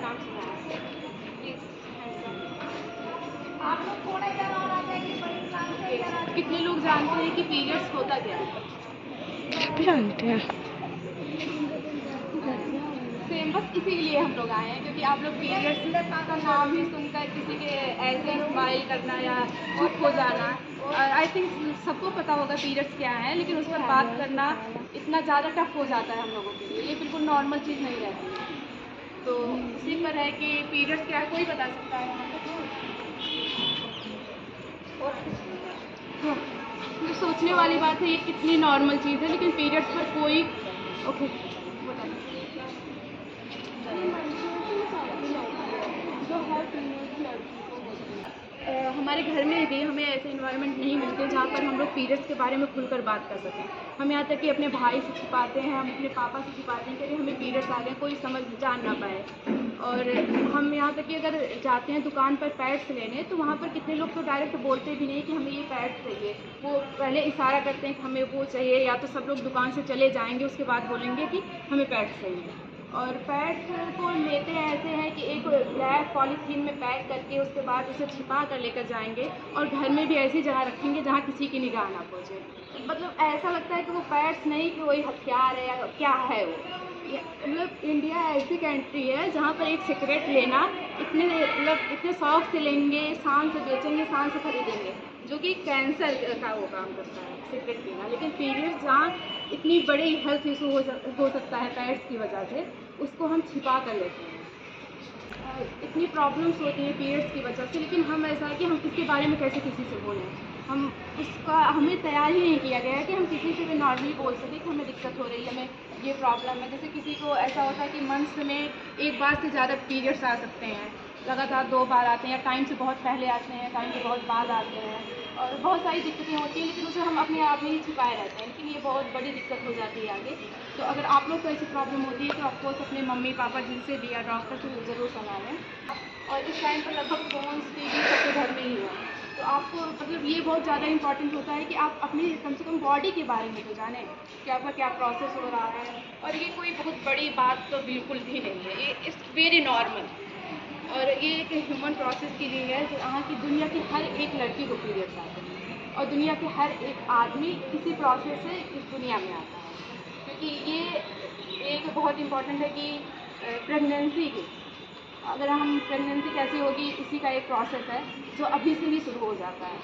नाम सुना है। प्लीज़ आप लोग थोड़ा इधर और आ जाइए, बड़ी दुकान से इधर आ जाइए। कितने लोग जानते हैं कि पीरियड्स होता क्या है? जानते हैं। सेम बस इसीलिए हम लोग आए हैं क्योंकि आप लोग पीरियड्स का नाम ही सुनकर किसी के ऐसे ही स्माइल करना या चुप हो जाना, आई थिंक सबको पता होगा पीरियड्स क्या है, लेकिन उस पर बात करना इतना ज़्यादा टफ हो जाता है हम लोगों के लिए। ये बिल्कुल नॉर्मल चीज़ नहीं रहती है। तो उसी पर है कि पीरियड्स क्या है, कोई बता सकता है यहाँ पे? हाँ, तो सोचने वाली बात है ये कितनी नॉर्मल चीज़ है, लेकिन पीरियड्स पर कोई ओके जो हर फीमेल की लड़की को हो सकता है। हमारे घर में भी हमें ऐसे इन्वायरमेंट नहीं मिलते जहाँ पर हम लोग पीरियड्स के बारे में खुलकर बात कर सकें। हम यहाँ तक कि अपने भाई से छिपाते हैं, हम अपने पापा से छिपाते हैं कि हमें पीरियड्स आ गए, कोई समझ जान ना पाए। और हम यहाँ तक कि अगर जाते हैं दुकान पर पैड्स लेने, तो वहाँ पर कितने लोग तो डायरेक्ट बोलते भी नहीं कि हमें ये पैड्स चाहिए। वो पहले इशारा करते हैं कि हमें वो चाहिए, या तो सब लोग दुकान से चले जाएंगे, उसके बाद बोलेंगे कि हमें पैड्स चाहिए। और पैड्स को लेते ऐसे हैं कि एक ब्लैक पॉलीथीन में पैक करके उसके बाद उसे छिपा कर लेकर जाएंगे, और घर में भी ऐसी जगह रखेंगे जहाँ किसी की निगाह ना पहुँचे। मतलब ऐसा लगता है कि वो पैड्स नहीं कि वही हथियार है या क्या है वो। मतलब इंडिया ऐसी कंट्री है जहाँ पर एक सिगरेट लेना इतने शौक से लेंगे, शान से बेचेंगे, शान से खरीदेंगे, जो कि कैंसर का वो काम करता है सिगरेट पीना। लेकिन पीरियड्स जहाँ इतनी बड़ी हेल्थ इशू हो सकता है पैड्स की वजह से, उसको हम छिपा कर लेते हैं। इतनी प्रॉब्लम्स होती हैं पीरियड्स की वजह से, लेकिन हम ऐसा है कि हम इसके बारे में कैसे किसी से बोलें। हम उसका हमें तैयार ही नहीं किया गया है कि हम किसी से भी नॉर्मली बोल सकें कि हमें दिक्कत हो रही है, हमें ये प्रॉब्लम है। जैसे किसी को ऐसा होता है कि मंथ्स में एक बार से ज़्यादा पीरियड्स आ सकते हैं, लगातार 2 बार आते हैं, या टाइम से बहुत पहले आते हैं, टाइम से बहुत बाद आते हैं, और बहुत सारी दिक्कतें होती हैं, लेकिन उसे हम अपने आप में ही छिपाए रहते हैं। लेकिन ये बहुत बड़ी दिक्कत हो जाती है आगे। तो अगर आप लोग को ऐसी प्रॉब्लम होती है तो ऑफकोर्स अपने मम्मी पापा जिनसे भी या डॉक्टर से ज़रूर सलाह लें। और इस टाइम पर लगभग फ़ोन्स टीवी सबके घर में ही है, तो आपको मतलब ये बहुत ज़्यादा इंपॉर्टेंट होता है कि आप अपनी कम से कम बॉडी के बारे में तो जानें कि आपका क्या प्रोसेस हो रहा है। और ये कोई बहुत बड़ी बात तो बिल्कुल भी नहीं है, ये इट्स वेरी नॉर्मल। और ये एक ह्यूमन प्रोसेस की गई है, जहाँ की दुनिया की हर एक लड़की को पीरियड्स आते हैं, और दुनिया के हर एक आदमी किसी प्रोसेस से इस दुनिया में आता है। क्योंकि ये एक बहुत इम्पॉर्टेंट है कि प्रेगनेंसी की, अगर हम प्रेगनेंसी कैसी होगी, इसी का एक प्रोसेस है जो अभी से ही शुरू हो जाता है।